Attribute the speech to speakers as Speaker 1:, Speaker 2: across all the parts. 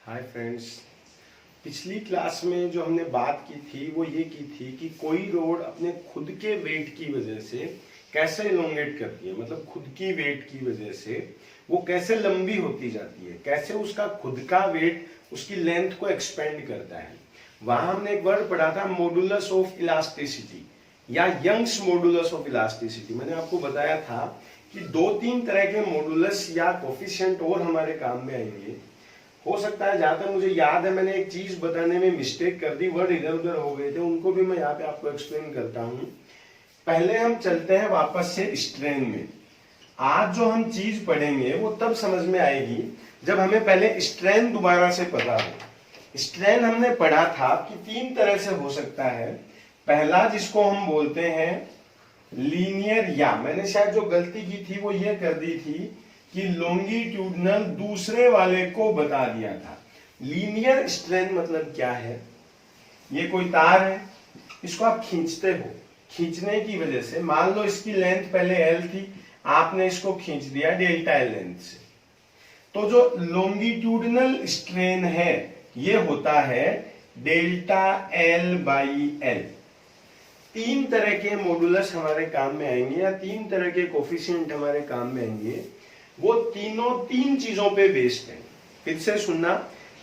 Speaker 1: Hi friends. पिछली class में जो हमने बात की थी वो ये की थी कि कोई रोड अपने खुद के वेट की वजह से कैसे इलोंगेट करती है, मतलब खुद की वेट की वजह से वो कैसे लंबी होती जाती है, कैसे उसका खुद का वेट उसकी लेंथ को एक्सपेंड करता है। वहां हमने एक वर्ड पढ़ा था मॉडुलस ऑफ इलास्टिसिटी या यंग्स मॉडुलस ऑफ इलास्टिसिटी। मैंने आपको बताया था कि दो तीन तरह के मॉडुलस या कोफिशिएंट और हमारे काम में आएंगे। हो सकता है, जहां तक मुझे याद है मैंने एक चीज बताने में मिस्टेक कर दी, वर्ड इधर उधर हो गए थे, उनको भी मैं यहाँ पे आपको एक्सप्लेन करता हूँ। पहले हम चलते हैं वापस से स्ट्रेन में। आज जो हम चीज पढ़ेंगे वो तब समझ में आएगी जब हमें पहले स्ट्रेन दोबारा से पता हो। स्ट्रेन हमने पढ़ा था कि तीन तरह से हो सकता है। पहला जिसको हम बोलते हैं लीनियर, या मैंने शायद जो गलती की थी वो ये कर दी थी कि लॉन्गिट्यूडनल दूसरे वाले को बता दिया था। लीनियर स्ट्रेन मतलब क्या है? ये कोई तार है, इसको आप खींचते हो, खींचने की वजह से मान लो इसकी लेंथ पहले एल थी, आपने इसको खींच दिया डेल्टा एल लेंथ से, तो जो लॉन्गिट्यूडनल स्ट्रेन है ये होता है डेल्टा एल बाई एल। तीन तरह के मॉडुलस हमारे काम में आएंगे या तीन तरह के कोफिशिएंट हमारे काम में आएंगे, वो तीनों तीन चीजों पे बेस्ड है। फिर से सुनना,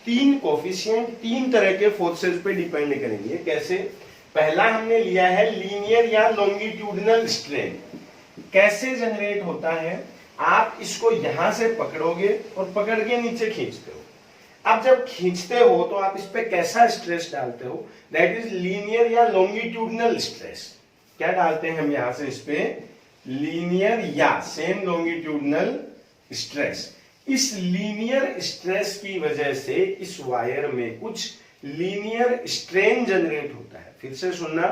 Speaker 1: तीन कोफिशिएंट तीन तरह के फोर्सेस पे डिपेंड करेंगे। कैसे? पहला हमने लिया है लीनियर या लॉन्गिट्यूडनल स्ट्रेन। कैसे जनरेट होता है? आप इसको यहां से पकड़ोगे और पकड़ के नीचे खींचते हो। अब जब खींचते हो तो आप इस पे कैसा स्ट्रेस डालते हो? दैट इज लीनियर या लॉन्गिट्यूडनल स्ट्रेस। क्या डालते हैं हम यहां से इस पे? लीनियर या सेम लॉन्गिट्यूडनल स्ट्रेस। इस लीनियर स्ट्रेस की वजह से इस वायर में कुछ लीनियर स्ट्रेन जनरेट होता है। फिर से सुनना,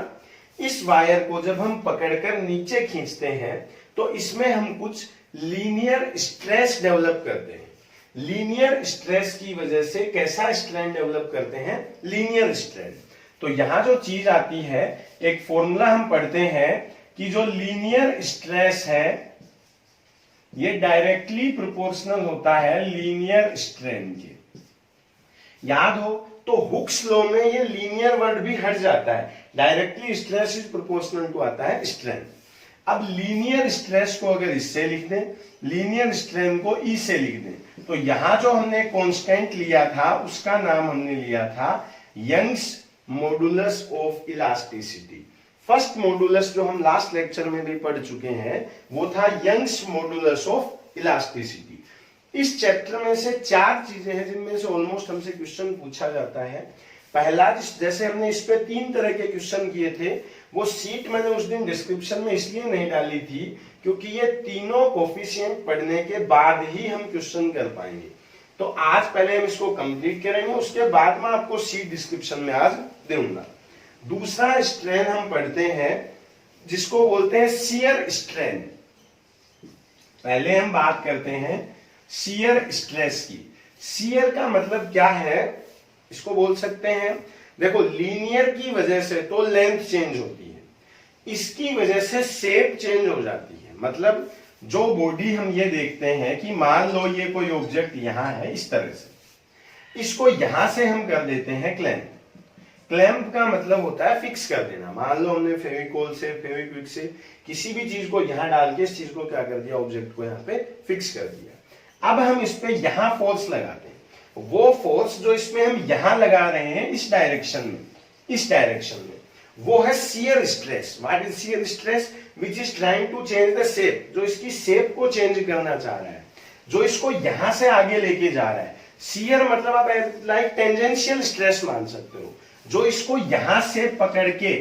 Speaker 1: इस वायर को जब हम पकड़कर नीचे खींचते हैं तो इसमें हम कुछ लीनियर स्ट्रेस डेवलप करते हैं। लीनियर स्ट्रेस की वजह से कैसा स्ट्रेन डेवलप करते हैं? Linear strain. तो यहां जो चीज आती है, एक फॉर्मूला हम पढ़ते हैं कि जो लीनियर स्ट्रेस है ये डायरेक्टली प्रोपोर्शनल होता है लीनियर स्ट्रेन के। याद हो तो हुक्स लॉ में ये लीनियर वर्ड भी हट जाता है, directly stress is proportional to आता है स्ट्रेन। अब लीनियर स्ट्रेस को अगर इससे लिख दें, लीनियर स्ट्रेन को ई से लिख दें, तो यहां जो हमने कांस्टेंट लिया था उसका नाम हमने लिया था Young's modulus of elasticity. First modulus जो हम लास्ट लेक्चर में भी पढ़ चुके हैं वो था यंग्स मॉडुलस ऑफ इलास्टिसिटी। इस चैप्टर में से चार चीजें हैं जिनमें से ऑलमोस्ट हमसे क्वेश्चन पूछा जाता है। पहला, जैसे हमने इस पे तीन तरह के क्वेश्चन किए थे, वो सीट मैंने उस दिन डिस्क्रिप्शन में इसलिए नहीं डाली थी क्योंकि ये तीनों कोफिशिएंट पढ़ने के बाद ही हम क्वेश्चन कर पाएंगे। तो आज पहले हम इसको कंप्लीट करेंगे, उसके बाद मैं आपको सीट डिस्क्रिप्शन में आज दूंगा। दूसरा स्ट्रेन हम पढ़ते हैं जिसको बोलते हैं शियर स्ट्रेन। पहले हम बात करते हैं शियर स्ट्रेस की। शियर का मतलब क्या है? इसको बोल सकते हैं, देखो लीनियर की वजह से तो लेंथ चेंज होती है, इसकी वजह से शेप चेंज हो जाती है। मतलब जो बॉडी हम ये देखते हैं कि मान लो ये कोई ऑब्जेक्ट यहां है इस तरह से, इसको यहां से हम कर देते हैं क्लैंप। क्लैंप का मतलब होता है फिक्स कर देना। मान लो हमने फेविकोल से, फेविक्विक से किसी भी चीज को यहां डाल के इस चीज को क्या कर दिया, ऑब्जेक्ट को यहाँ पे फिक्स कर दिया। अब हम इस पे यहां फोर्स लगाते हैं, वो फोर्स जो इसमें हम यहां लगा रहे हैं इस डायरेक्शन में, इस डायरेक्शन में, वो है shear stress. What is shear stress? Which is trying to change the shape, जो इसकी शेप को चेंज करना चाह रहा है, जो इसको यहां से आगे लेके जा रहा है। शियर मतलब आप लाइक टेंजेंशियल स्ट्रेस मान सकते हो, जो इसको यहां से पकड़ के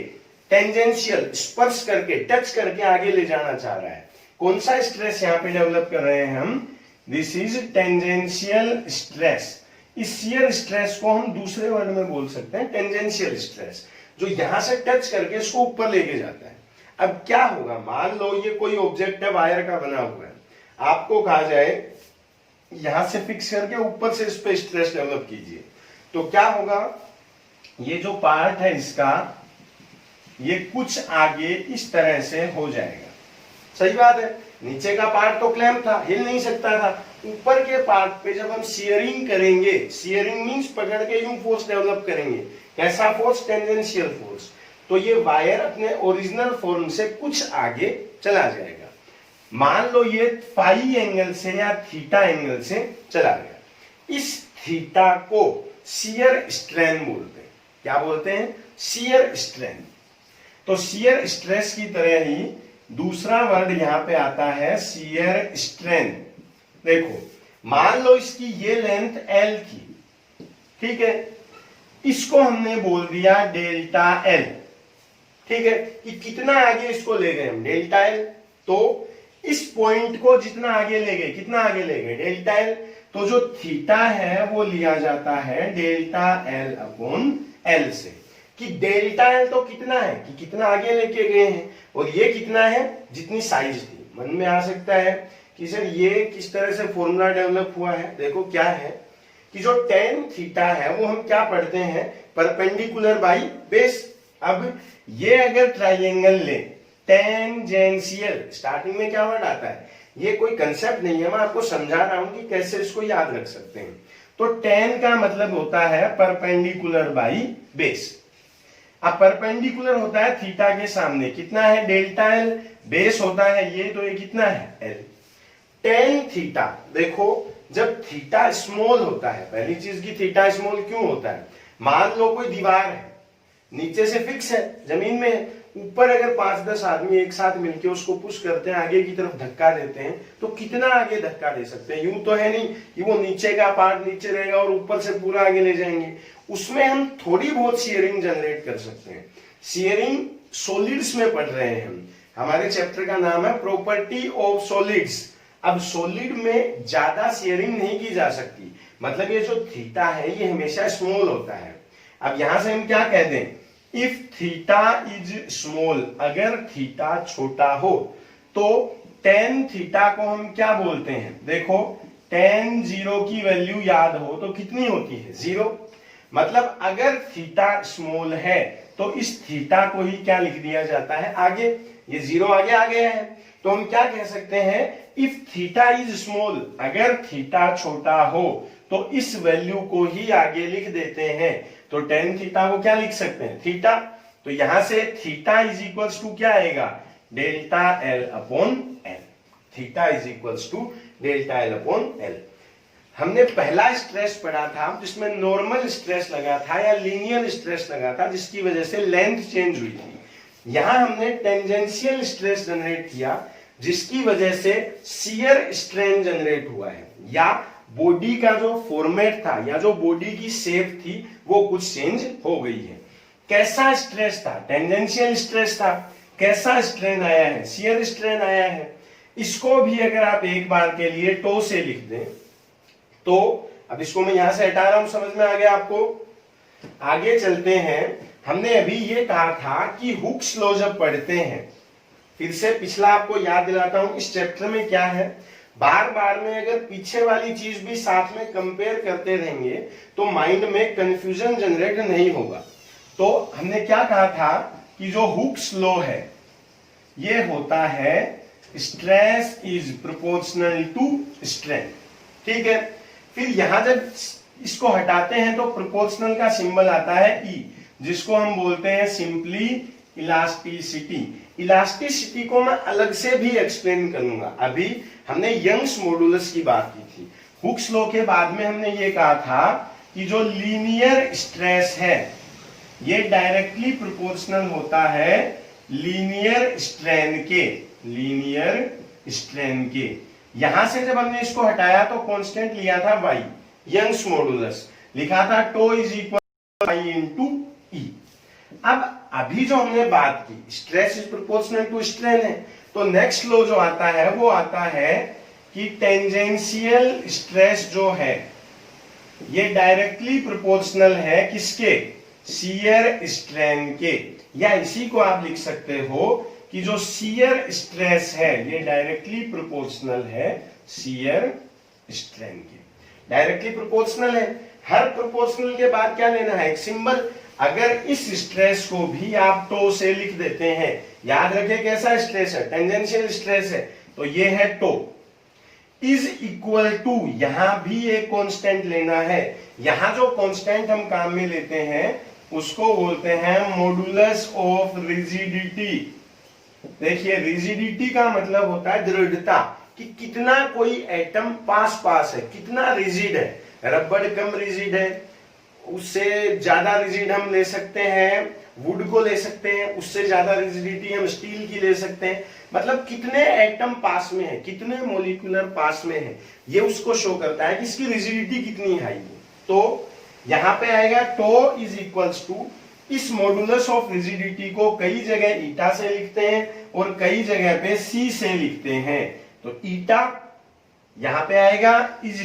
Speaker 1: टेंजेंशियल स्पर्श करके, टच करके आगे ले जाना चाह रहा है। कौन सा स्ट्रेस यहां पे डेवलप कर रहे हैं हम? This is tangential stress. इस शियर स्ट्रेस को हम दूसरे वर्ड में बोल सकते हैं टेंजेंशियल स्ट्रेस, जो यहां से टच करके इसको ऊपर लेके जाता है। अब क्या होगा, मान लो ये कोई ऑब्जेक्ट है, वायर का बना हुआ है, आपको कहा जाए यहां से फिक्स करके ऊपर से इस पे स्ट्रेस डेवलप कीजिए, तो क्या होगा? ये जो पार्ट है इसका, ये कुछ आगे इस तरह से हो जाएगा। सही बात है, नीचे का पार्ट तो क्लैंप था, हिल नहीं सकता था, ऊपर के पार्ट पे जब हम शियरिंग करेंगे, शियरिंग मींस पकड़ के यूं फोर्स डेवलप करेंगे, कैसा फोर्स? Tangential force. तो ये वायर अपने ओरिजिनल फॉर्म से कुछ आगे चला जाएगा। मान लो ये फाई एंगल से या थीटा एंगल से चला गया। इस थीटा को शियर स्ट्रेन बोलते हैं। क्या बोलते हैं? Shear strain. तो शियर स्ट्रेस की तरह ही दूसरा वर्ड यहां पे आता है शियर स्ट्रेन। देखो, मान लो इसकी ये लेंथ L थी, ठीक है, इसको हमने बोल दिया डेल्टा L, ठीक है, कि कितना आगे इसको ले गए हम? Delta L। तो इस पॉइंट को जितना आगे ले गए, कितना आगे ले गए? Delta L। तो जो थीटा है वो लिया जाता है डेल्टा L अपॉन L से, कि डेल्टा L तो कितना है, कि कितना आगे लेके गए हैं, और ये कितना है? जितनी साइज थी। मन में आ सकता है कि सर ये किस तरह से फॉर्मूला डेवलप हुआ है। देखो क्या है कि जो टेन थीटा है वो हम क्या पढ़ते हैं? Perpendicular by base. अब ये अगर ट्राइंगल ले, टेंजेंशियल, स्टार्टिंग में क्या वर्ड आता है? ये कोई कंसेप्ट नहीं है, मैं आपको समझा रहा हूं कि कैसे इसको याद रख सकते हैं। तो टेन का मतलब होता है परपेंडिकुलर बाई बेस। अब परपेंडिकुलर होता है थीटा के सामने, कितना है? Delta L। बेस होता है ये, तो ये कितना है? L। टेन थीटा, देखो जब थीटा स्मॉल होता है, पहली चीज की थीटा स्मॉल क्यों होता है? मान लो कोई दीवार है, नीचे से फिक्स है, जमीन में है, ऊपर अगर 5-10 आदमी एक साथ मिलकर उसको पुश करते हैं, आगे की तरफ धक्का देते हैं, तो कितना आगे धक्का दे सकते हैं? यूं तो है नहीं कि वो नीचे का पार्ट नीचे रहेगा और ऊपर से पूरा आगे ले जाएंगे। उसमें हम थोड़ी बहुत शियरिंग जनरेट कर सकते हैं। शियरिंग सॉलिड्स में पढ़ रहे हैं हम, हमारे चैप्टर का नाम है प्रॉपर्टी ऑफ सॉलिड्स। अब सॉलिड में ज्यादा शियरिंग नहीं की जा सकती, मतलब ये जो थीटा है ये हमेशा स्मॉल होता है। अब यहां से हम क्या कह दें? इफ थीटा इज स्मॉल, अगर थीटा छोटा हो तो टेन थीटा को हम क्या बोलते हैं? देखो, टेन जीरो की वैल्यू याद हो तो कितनी होती है? 0। मतलब अगर थीटा स्मॉल है तो इस थीटा को ही क्या लिख दिया जाता है? आगे। ये 0 आगे आ गया है, तो हम क्या कह सकते हैं? इफ थीटा इज स्मॉल, अगर थीटा छोटा हो तो इस वैल्यू को ही आगे लिख देते हैं। तो टेन थीटा को क्या लिख सकते हैं? थीटा। तो यहां से थीटा इज इक्वल्स टू क्या आएगा? Delta L upon L। Theta is equals to delta L upon L। हमने पहला स्ट्रेस पढ़ा था जिसमें नॉर्मल स्ट्रेस लगा था या लीनियर स्ट्रेस लगा था, जिसकी वजह से लेंथ चेंज हुई थी। यहां हमने टेंजेंशियल स्ट्रेस जनरेट किया, जिसकी वजह से शियर स्ट्रेन जनरेट हुआ है, या बॉडी का जो फॉर्मेट था या जो बॉडी की शेप थी वो कुछ चेंज हो गई है। कैसा स्ट्रेस था? टेंजेंशियल स्ट्रेस था। कैसा स्ट्रेन आया है? शियर स्ट्रेन आया है। इसको भी अगर आप एक बार के लिए टो से लिख दें, तो अब इसको मैं यहां से हटा रहा हूं, समझ में आ गया आपको? आगे चलते हैं। हमने अभी ये कहा था कि हुक्स लॉ जब पढ़ते हैं, फिर से पिछला आपको याद दिलाता हूं, इस चैप्टर में क्या है, बार बार में अगर पीछे वाली चीज भी साथ में कंपेयर करते रहेंगे तो माइंड में कंफ्यूजन जनरेट नहीं होगा। तो हमने क्या कहा था कि जो हुक्स लॉ है ये होता है stress is proportional to strain, ठीक है। फिर यहां जब इसको हटाते हैं तो प्रोपोर्शनल का सिंबल आता है E, जिसको हम बोलते हैं सिंपली इलास्टिसिटी। इलास्टिसिटी को मैं अलग से भी एक्सप्लेन करूंगा। अभी हमने यंग्स मॉडुलस की बात की थी। हुक्स लॉ के बाद में हमने ये कहा था कि जो लीनियर स्ट्रेस है ये डायरेक्टली प्रोपोर्शनल होता है लीनियर स्ट्रेन के, लीनियर स्ट्रेन के। यहां से जब हमने इसको हटाया तो कांस्टेंट लिया था y, यंग्स मॉडुलस लिखा था tau is equal y into e. अब अभी जो हमने बात की stress is proportional to strain है, तो नेक्स्ट लॉ जो आता है वो आता है कि टेंजेंशियल स्ट्रेस जो है ये डायरेक्टली प्रोपोर्शनल है किसके? शियर स्ट्रेन के। या इसी को आप लिख सकते हो कि जो शियर स्ट्रेस है ये डायरेक्टली प्रोपोर्शनल है शियर स्ट्रेन के। डायरेक्टली प्रोपोर्शनल है। हर प्रोपोर्शनल के बाद क्या लेना है? एक सिंबल। अगर इस स्ट्रेस को भी आप टो से लिख देते हैं, याद रखें कैसा स्ट्रेस है? टेंजेंशियल स्ट्रेस है, तो ये है टो। इज इक्वल टू, यहां भी एक कांस्टेंट लेना है। यहां जो कांस्टेंट हम काम में लेते हैं उसको बोलते हैं मॉडुलस ऑफ रिजिडिटी। देखिए रिजिडिटी का मतलब होता है दृढ़ता, कि कितना कोई एटम पास पास है, कितना रिजिड है। रबड़ कम रिजिड है, उससे ज्यादा रिजिड हम ले सकते हैं वुड को ले सकते हैं, उससे ज्यादा रिजिडिटी हम स्टील की ले सकते हैं। मतलब कितने एटम पास में है, कितने मोलिकुलर पास में है, ये उसको शो करता है कि इसकी रिजिडिटी कितनी हाई है। तो यहां पे आएगा टो इज इक्वल्स टू, इस मॉडुलस ऑफ रिजिडिटी को कई जगह ईटा से लिखते हैं और कई जगह पे सी से लिखते हैं। तो ईटा यहां पे आएगा इज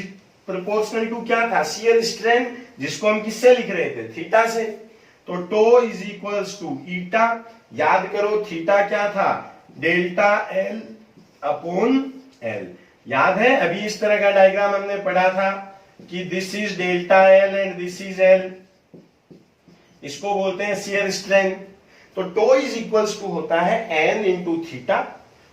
Speaker 1: प्रोपोर्शनल टू क्या था, शियर स्ट्रेंथ, जिसको हम किससे लिख रहे थे, थीटा से। तो टो इज इक्वल्स टू ईटा, याद करो थीटा क्या था, डेल्टा एल अपॉन एल। याद है अभी इस तरह का डायग्राम हमने पढ़ा था कि this is delta L and this is L, इसको बोलते हैं शियर स्ट्रेंथ। तो टो इज इक्वल्स टू होता है एन इंटू थीटा,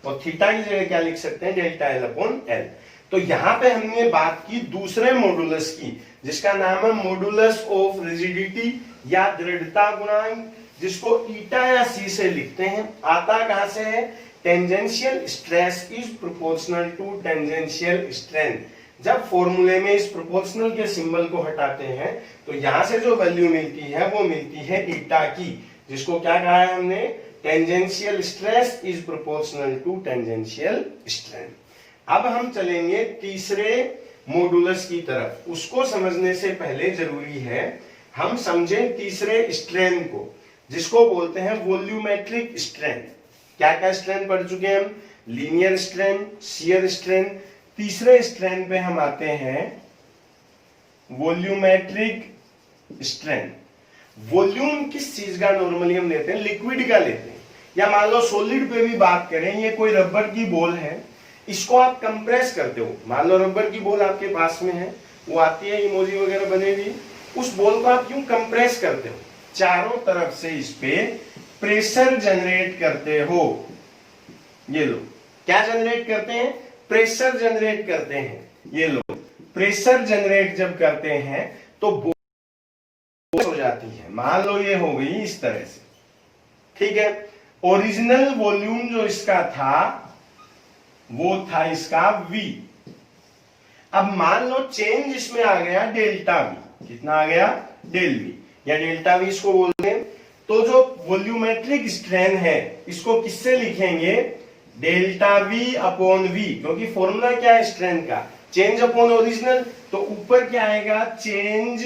Speaker 1: और थीटा की जगह क्या लिख सकते हैं, डेल्टा एल अपॉन एल। तो यहां पे हमने बात की दूसरे मॉडुलस की, जिसका नाम है मॉडुलस ऑफ रिजिडिटी या दृढ़ता गुणांक, जिसको ईटा या सी से लिखते हैं। आता कहां से है, tangential stress is proportional to tangential strength. जब फॉर्मूले में इस प्रोपोर्शनल के सिंबल को हटाते हैं तो यहां से जो वैल्यू मिलती है वो मिलती है ईटा की, जिसको क्या कहा है हमने, tangential stress is proportional to tangential strength. अब हम चलेंगे तीसरे मॉडुलस की तरफ। उसको समझने से पहले जरूरी है हम समझें तीसरे स्ट्रेन को, जिसको बोलते हैं वॉल्यूमेट्रिक स्ट्रेन। क्या क्या स्ट्रेन पढ़ चुके हैं हम, लीनियर स्ट्रेन, शियर स्ट्रेन। तीसरे स्ट्रेन पे हम आते हैं वॉल्यूमेट्रिक स्ट्रेन। वॉल्यूम किस चीज का नॉर्मली हम लेते हैं, लिक्विड का लेते हैं, या मान लो सॉलिड पे भी बात करें, ये कोई रबर की बॉल है, इसको आप कंप्रेस करते हो। मान लो रबर की बॉल आपके पास में है, वो आती है इमोजी वगैरह बनेगी, उस बॉल को आप यूं कंप्रेस करते हो, चारों तरफ से इस पे प्रेशर जनरेट करते हो। ये लो क्या जनरेट करते हैं, प्रेशर जनरेट करते हैं। ये लो प्रेशर जनरेट जब करते हैं तो बॉल हो जाती है। मान लो ये हो गई इस तरह से, ठीक है। ओरिजिनल वॉल्यूम जो इसका था वो था इसका V। अब मान लो चेंज इसमें आ गया डेल्टा V, कितना आ गया, डेल V, या डेल्टा V इसको बोलते हैं। तो जो वॉल्यूमेट्रिक स्ट्रेन है इसको किससे लिखेंगे, डेल्टा V अपॉन V, क्योंकि फॉर्मूला क्या है स्ट्रेन का, चेंज अपॉन ओरिजिनल। तो ऊपर क्या आएगा, चेंज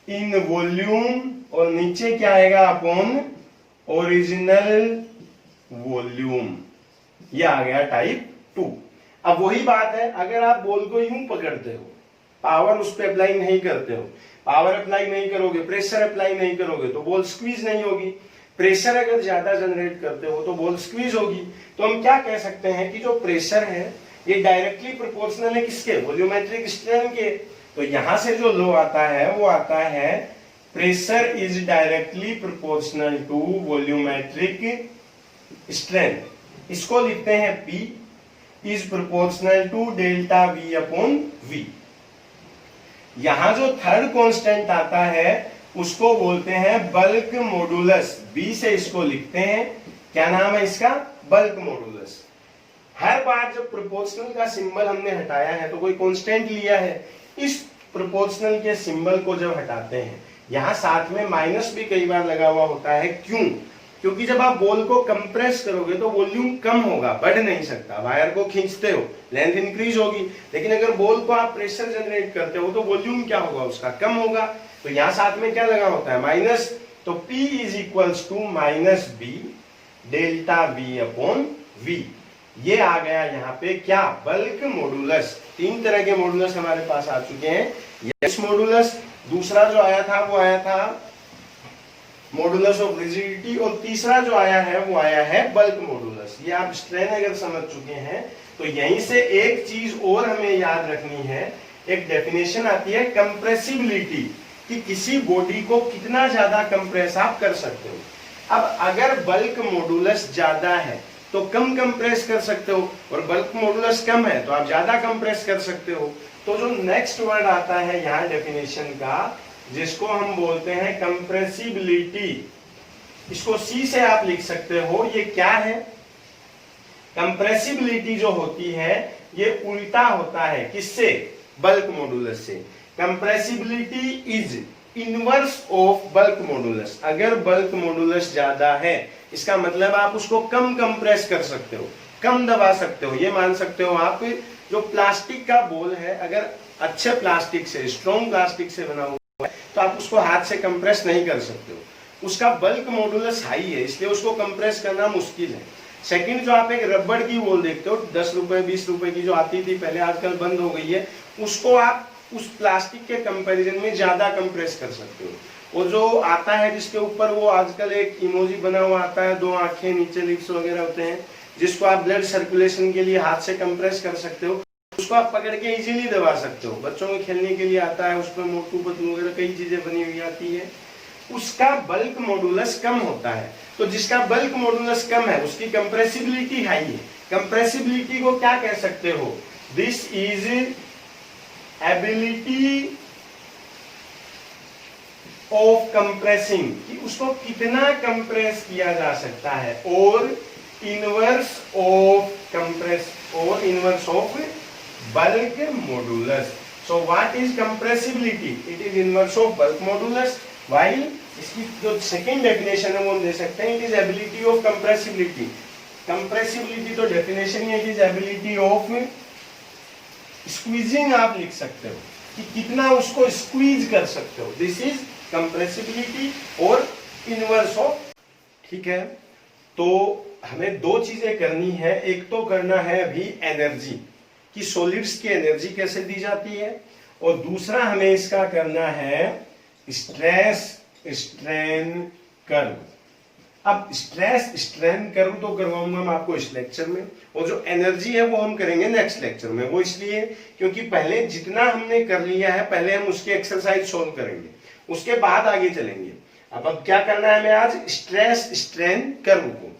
Speaker 1: इन वॉल्यूम, और नीचे क्या आएगा, अपॉन ओरिजिनल वॉल्यूम। ये आ गया टाइप 2। अब वही बात है, अगर आप बॉल को यूं पकड़ते हो, पावर उस पर अप्लाई नहीं करते हो, पावर अप्लाई नहीं करोगे, प्रेशर अप्लाई नहीं करोगे तो बॉल स्क्वीज नहीं होगी। प्रेशर अगर ज्यादा जनरेट करते हो तो बॉल स्क्वीज होगी। तो हम क्या कह सकते हैं कि जो प्रेशर है ये डायरेक्टली प्रोपोर्शनल है किसके, वॉल्यूमेट्रिक स्ट्रेन के। तो यहां से जो लो आता है वो आता है pressure is directly proportional to volumetric strain. इसको लिखते हैं P is proportional to delta V upon V। यहां जो थर्ड कांस्टेंट आता है उसको बोलते हैं बल्क मॉडुलस, B से इसको लिखते हैं, क्या नाम है इसका, बल्क मॉडुलस। हर बार जब प्रोपोर्शनल का सिंबल हमने हटाया है तो कोई कांस्टेंट लिया है, इस प्रोपोर्शनल के सिंबल को जब हटाते हैं, यहां साथ में माइनस भी कई बार लगा हुआ होता है। क्यों, क्योंकि जब आप बॉल को कंप्रेस करोगे तो वॉल्यूम कम होगा, बढ़ नहीं सकता। वायर को खींचते हो, लेंथ इंक्रीज होगी, लेकिन अगर बॉल को आप प्रेशर जनरेट करते हो तो वॉल्यूम क्या होगा, उसका कम होगा। तो यहां साथ में क्या लगा होता है, माइनस। तो P is equals to minus B delta V upon V। ये आ गया यहाँ पे क्या, बल्क मॉडुलस। 3 तरह के मॉडुलस हमारे पास आ चुके हैं, यस मॉडुलस, दूसरा जो आया था वो आया था मॉडुलस ऑफ रिजिडिटी, और तीसरा जो आया है वो आया है बल्क मॉडुलस। ये आप स्ट्रेन अगर समझ चुके हैं तो यहीं से एक चीज और हमें याद रखनी है, एक डेफिनेशन आती है कंप्रेसिबिलिटी, कि किसी बॉडी को कितना ज्यादा कंप्रेस आप कर सकते हो। अब अगर बल्क मॉडुलस ज्यादा है तो कम कंप्रेस कर सकते हो, और बल्क मॉडुलस कम है तो आप ज्यादा कंप्रेस कर सकते हो। तो जो नेक्स्ट वर्ड आता है यहाँ डेफिनेशन का, जिसको हम बोलते हैं कंप्रेसिबिलिटी, इसको सी से आप लिख सकते हो। ये क्या है? कंप्रेसिबिलिटी जो होती है ये उल्टा होता है किससे? बल्क मॉडुलस से। Compressibility is inverse of bulk modulus. अगर बल्क मॉडुलस ज्यादा है इसका मतलब आप उसको कम कंप्रेस कर सकते हो, कम दबा सकते हो। ये मान सकते हो आप, जो प्लास्टिक का बॉल है अगर अच्छे प्लास्टिक से, स्ट्रॉन्ग प्लास्टिक से बना हुआ है तो आप उसको हाथ से कंप्रेस नहीं कर सकते हो। उसका बल्क मॉडुलस हाई है, इसलिए उसको कंप्रेस करना मुश्किल है। सेकंड, जो आप एक रबड़ की बॉल देखते हो 10 रुपए 20 रुपए की जो आती थी पहले, आजकल बंद हो गई है, उसको आप उस प्लास्टिक के कंपैरिजन में ज्यादा कंप्रेस कर सकते हो। और जो आता है जिसके ऊपर वो आजकल एक इमोजी बना हुआ आता है, 2 आंखें, नीचे लिप्स वगैरह होते हैं, जिसको आप ब्लड सर्कुलेशन के लिए हाथ से कंप्रेस कर सकते हो, उसको आप पकड़ के इजीली दबा सकते हो। बच्चों के खेलने के लिए आता है, उसमें मोटू पतलू वगैरह कई चीजें बनी हुई आती है। उसका बल्क मॉडुलस कम होता है। तो जिसका बल्क मॉडुलस कम है उसकी कंप्रेसिबिलिटी हाई है। कंप्रेसिबिलिटी को क्या कह सकते हो? This is ability of compressing, कि उसको कितना कंप्रेस किया जा सकता है, और इनवर्स ऑफ कंप्रेस, और inverse of bulk modulus. So what is compressibility? It is inverse of bulk modulus. While इसकी जो सेकेंड डेफिनेशन है वो हम दे सकते हैं, it is ability of compressibility. Compressibility तो डेफिनेशन है, it is ability of squeezing, आप लिख सकते हो कि कितना उसको स्क्वीज कर सकते हो। दिस इज कंप्रेसिबिलिटी और इनवर्स ऑफ। ठीक है, तो हमें 2 चीजें करनी है। एक तो करना है अभी एनर्जी, कि सॉलिड्स की एनर्जी कैसे दी जाती है, और दूसरा हमें इसका करना है स्ट्रेस स्ट्रेन कर्व। अब स्ट्रेस स्ट्रेन कर्व तो करवाऊंगा मैं आपको इस लेक्चर में, और जो एनर्जी है वो हम करेंगे नेक्स्ट लेक्चर में। वो इसलिए क्योंकि पहले जितना हमने कर लिया है पहले हम उसकी एक्सरसाइज सॉल्व करेंगे, उसके बाद आगे चलेंगे। अब क्या करना है हमें आज? स्ट्रेस स्ट्रेन कर्व को।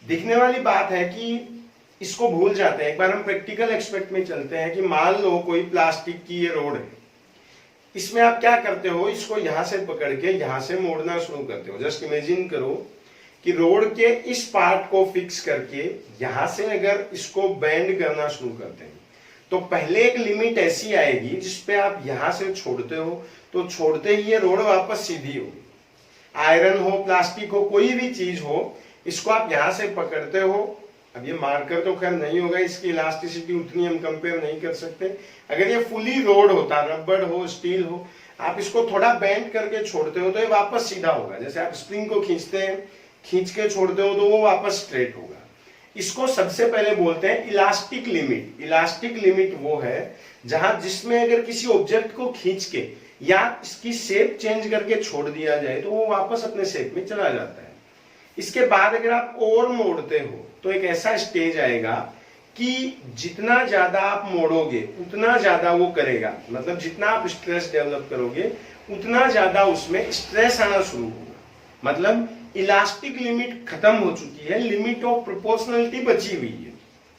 Speaker 1: दिखने वाली बात है कि इसको भूल जाते हैं। एक बार हम प्रैक्टिकल एस्पेक्ट में चलते हैं कि मान लो कोई प्लास्टिक की ये रोड है, इसमें आप क्या करते हो, इसको यहां से पकड़ के यहां से मोड़ना शुरू करते हो। जस्ट इमेजिन करो कि रोड के इस पार्ट को फिक्स करके यहां से अगर इसको बेंड करना शुरू करते हैं तो पहले एक लिमिट ऐसी आएगी जिसपे आप यहां से छोड़ते हो तो छोड़ते ही ये रोड वापस सीधी होगी। आयरन हो, प्लास्टिक हो, कोई भी चीज हो, इसको आप यहां से पकड़ते हो। अब ये मार्कर तो खैर नहीं होगा, इसकी इलास्टिसिटी उतनी हम कंपेयर नहीं कर सकते। अगर ये फुली रोड होता, रबड़ हो, स्टील हो, आप इसको थोड़ा बेंड करके छोड़ते हो तो ये वापस सीधा होगा। जैसे आप स्प्रिंग को खींचते हैं, खींच के छोड़ते हो तो वो वापस स्ट्रेट होगा। इसको सबसे पहले बोलते हैं इलास्टिक लिमिट। इलास्टिक लिमिट वो है जहां जिसमें अगर किसी ऑब्जेक्ट को खींच के या इसकी शेप चेंज करके छोड़ दिया जाए तो वो वापस अपने शेप में चला जाता है। इसके बाद अगर आप और मोड़ते हो तो एक ऐसा स्टेज आएगा कि जितना ज्यादा आप मोड़ोगे उतना ज्यादा वो करेगा, मतलब जितना आप स्ट्रेस डेवलप करोगे उतना ज्यादा उसमें स्ट्रेस आना शुरू होगा। मतलब इलास्टिक लिमिट खत्म हो चुकी है, लिमिट ऑफ प्रोपोर्शनलिटी बची हुई है।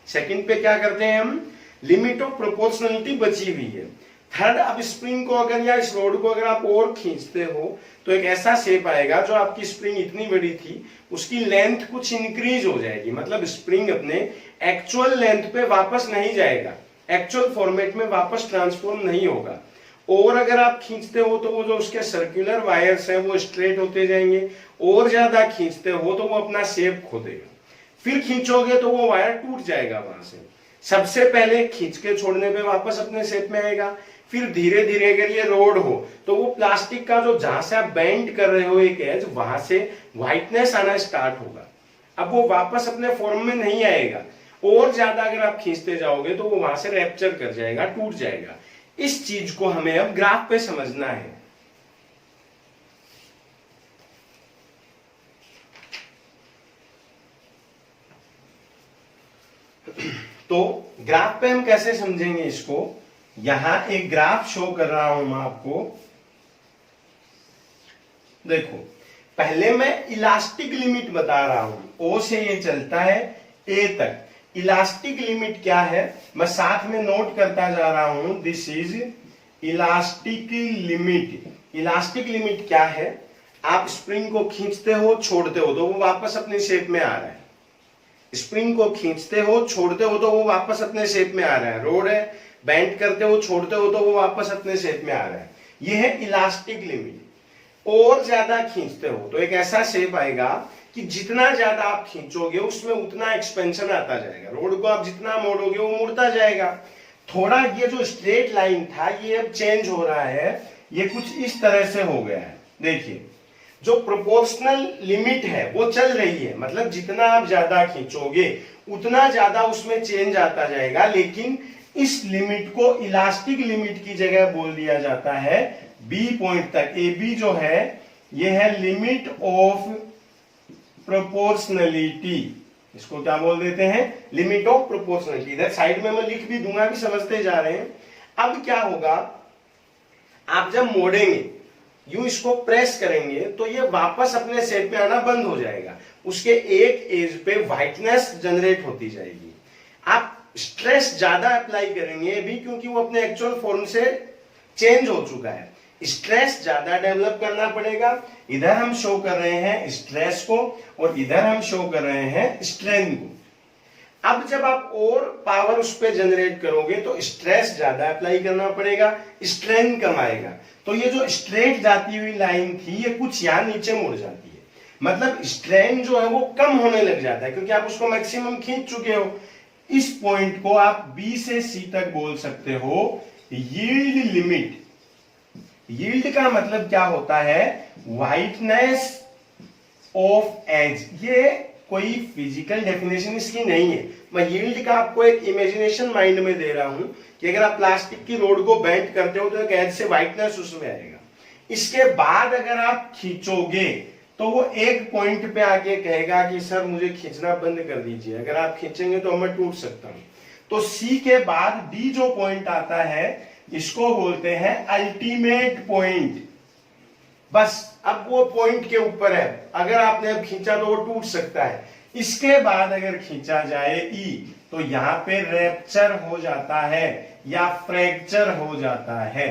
Speaker 1: सेकंड पे क्या करते हैं हम? लिमिट ऑफ प्रोपोर्शनलिटी बची हुई है। थर्ड, अब स्प्रिंग को अगर या इस रोड को अगर आप और खींचते हो तो एक ऐसा शेप आएगा जो आपकी स्प्रिंग इतनी बड़ी थी उसकी लेंथ कुछ इंक्रीज हो जाएगी। मतलब स्प्रिंग अपने एक्चुअल लेंथ पे वापस नहीं जाएगा, एक्चुअल फॉर्मेट में वापस ट्रांसफॉर्म नहीं होगा। और अगर आप खींचते हो तो वो जो उसके सर्कुलर वायर्स हैं वो स्ट्रेट होते जाएंगे, और ज्यादा खींचते हो तो वो अपना शेप खो देगा। फिर खींचोगे तो वो वायर टूट जाएगा वहां से। सबसे पहले खींच के छोड़ने पे वापस अपने शेप में आएगा, फिर धीरे धीरे अगर ये रोड हो तो वो प्लास्टिक का जो जहां से आप बेंड कर रहे हो एक एज, वहां से व्हाइटनेस आना स्टार्ट होगा। अब वो वापस अपने फॉर्म में नहीं आएगा, और ज्यादा अगर आप खींचते जाओगे तो वो वहां से रैप्चर कर जाएगा, टूट जाएगा। इस चीज को हमें अब ग्राफ पे समझना है। तो ग्राफ पे हम कैसे समझेंगे इसको? यहां एक ग्राफ शो कर रहा हूं मैं आपको, देखो। पहले मैं इलास्टिक लिमिट बता रहा हूं, ओ से ये चलता है, ए तक। इलास्टिक लिमिट क्या है, मैं साथ में नोट करता जा रहा हूं, this is elastic limit. Elastic limit क्या है, आप स्प्रिंग को खींचते हो छोड़ते हो तो वो वापस अपने शेप में आ रहा है। स्प्रिंग को खींचते हो छोड़ते हो तो वो वापस अपने शेप में आ रहा है। रोड है, बेंड करते हो छोड़ते हो तो वो वापस अपने शेप में आ रहा है। ये है इलास्टिक लिमिट। और ज्यादा खींचते हो तो एक ऐसा शेप आएगा कि जितना ज्यादा आप खींचोगे उसमें उतना एक्सपेंशन आता जाएगा। रोड को आप जितना मोड़ोगे वो मुड़ता जाएगा। थोड़ा ये जो स्ट्रेट लाइन था ये अब चेंज हो रहा है, ये कुछ इस तरह से हो गया है। देखिए जो प्रोपोर्शनल लिमिट है वो चल रही है, मतलब जितना आप ज्यादा खींचोगे उतना ज्यादा उसमें चेंज आता जाएगा। लेकिन इस लिमिट को इलास्टिक लिमिट की जगह बोल दिया जाता है बी पॉइंट तक। ए बी जो है ये है लिमिट ऑफ प्रोपोर्शनलिटी। इसको क्या बोल देते हैं, लिमिट ऑफ प्रोपोर्शनलिटी। इधर साइड में मैं लिख भी दूंगा कि समझते जा रहे हैं। अब क्या होगा, आप जब मोड़ेंगे यूं इसको प्रेस करेंगे तो ये वापस अपने शेप में आना बंद हो जाएगा। उसके एक एज पे व्हाइटनेस जनरेट होती जाएगी। आप स्ट्रेस ज्यादा अप्लाई करेंगे भी क्योंकि वो अपने एक्चुअल फॉर्म से चेंज हो चुका है। स्ट्रेस ज्यादा डेवलप करना पड़ेगा। इधर हम शो कर रहे हैं स्ट्रेस को और इधर हम शो कर रहे हैं स्ट्रेन को। अब जब आप और पावर उस पर जनरेट करोगे तो स्ट्रेस ज्यादा अप्लाई करना पड़ेगा, स्ट्रेन कम आएगा। तो ये जो स्ट्रेट जाती हुई लाइन थी ये कुछ यहां नीचे मुड़ जाती है, मतलब स्ट्रेन जो है वो कम होने लग जाता है क्योंकि आप उसको मैक्सिमम खींच चुके हो। इस पॉइंट को आप बी से सी तक बोल सकते हो यील्ड लिमिट। यील्ड का मतलब क्या होता है, व्हाइटनेस ऑफ एज। ये कोई फिजिकल डेफिनेशन इसकी नहीं है, मैं यील्ड का आपको एक इमेजिनेशन माइंड में दे रहा हूं कि अगर आप प्लास्टिक की रोड को बेंड करते हो तो एक एज से व्हाइटनेस उसमें आएगा। इसके बाद अगर आप खींचोगे तो वो एक पॉइंट पे आके कहेगा कि सर मुझे खींचना बंद कर दीजिए, अगर आप खींचेंगे तो मैं टूट सकता हूं। तो सी के बाद डी जो पॉइंट आता है इसको बोलते हैं अल्टीमेट पॉइंट। बस अब वो पॉइंट के ऊपर है, अगर आपने अब खींचा तो वो टूट सकता है। इसके बाद अगर खींचा जाए ई तो यहां पे रैप्चर हो जाता है या फ्रैक्चर हो जाता है।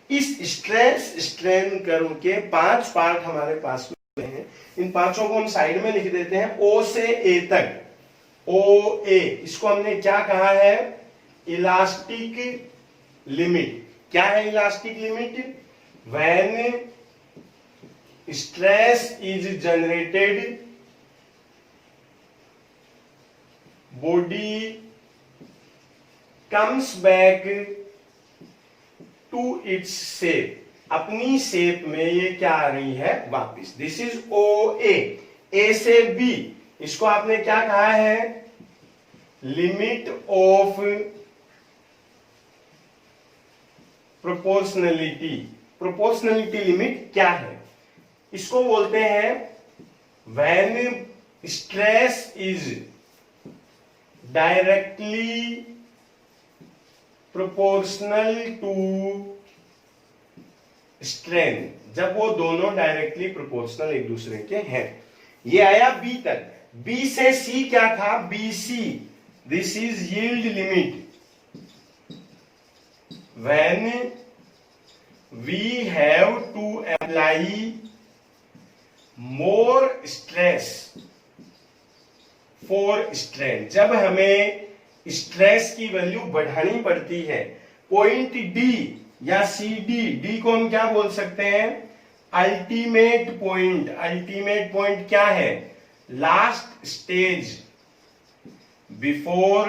Speaker 1: इस स्ट्रेस स्ट्रेन कर्व के 5 पार्ट हमारे पास में हैं। इन पांचों को हम साइड में लिख देते हैं ओ से ए तक। ओ ए इसको हमने क्या कहा है, इलास्टिक लिमिट। क्या है elastic limit, when stress is generated, body comes back to its shape। अपनी शेप में ये क्या आ रही है वापिस। दिस इज ओ ए से बी, इसको आपने क्या कहा है, limit of proportionality. Proportionality limit क्या है, इसको बोलते हैं when stress is directly proportional to strain. जब वो दोनों डायरेक्टली प्रोपोर्शनल एक दूसरे के हैं। ये आया बी तक। बी से सी क्या था, B C, this is yield limit when we have to apply more stress for strain. जब हमें स्ट्रेस की वैल्यू बढ़ानी पड़ती है, पॉइंट डी या सी डी, डी को हम क्या बोल सकते हैं, अल्टीमेट पॉइंट। अल्टीमेट पॉइंट क्या है, last stage before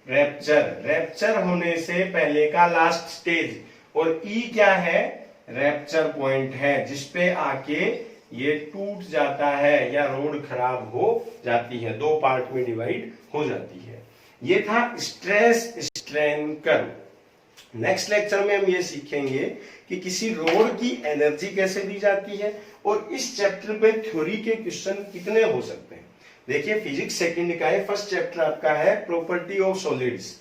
Speaker 1: rapture. Rapture होने से पहले का लास्ट स्टेज। और ई क्या है, रैप्चर पॉइंट है जिसपे आके ये टूट जाता है या रोड खराब हो जाती है, 2 पार्ट में डिवाइड हो जाती है। ये था stress strain curve. Next lecture में हम ये सीखेंगे कि किसी रोड की एनर्जी कैसे दी जाती है और इस चैप्टर पे थ्योरी के क्वेश्चन कितने हो सकते हैं। देखिए फिजिक्स सेकंड का है, फर्स्ट चैप्टर आपका है प्रॉपर्टी ऑफ सॉलिड्स।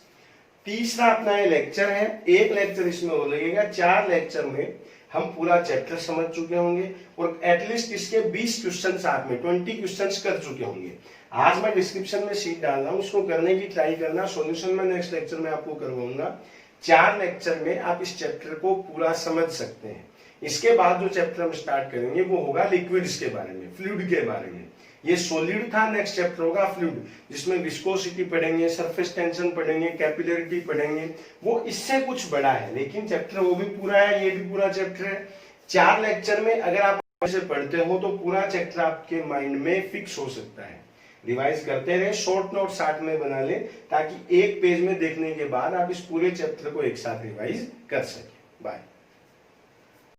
Speaker 1: तीसरा अपना ये लेक्चर है, एक लेक्चर इसमें हो लगेगा। 4 लेक्चर में हम पूरा चैप्टर समझ चुके होंगे और एटलीस्ट इसके 20 क्वेश्चन आप में 20 क्वेश्चन कर चुके होंगे। आज मैं डिस्क्रिप्शन में शीट डाल रहा हूँ, उसको करने की ट्राई करना। सॉल्यूशन मैं नेक्स्ट लेक्चर में आपको करवाऊंगा। 4 लेक्चर में आप इस चैप्टर को पूरा समझ सकते हैं। इसके बाद जो चैप्टर हम स्टार्ट करेंगे वो होगा लिक्विड्स के बारे में, फ्लूइड के बारे में। ये सॉलिड था, नेक्स्ट चैप्टर होगा फ्लूइड, जिसमें विस्कोसिटी पढ़ेंगे, सरफेस टेंशन पढ़ेंगे, कैपिलरिटी पढ़ेंगे। वो इससे कुछ बड़ा है, लेकिन चैप्टर वो भी पूरा है, ये भी पूरा चैप्टर है। 4 लेक्चर में अगर आप ऐसे पढ़ते हो तो पूरा चैप्टर आपके माइंड में फिक्स हो सकता है। रिवाइज करते रहे, शॉर्ट नोट साथ में बना ले, ताकि एक पेज में देखने के बाद आप इस पूरे चैप्टर को एक साथ रिवाइज कर सकें। बाय।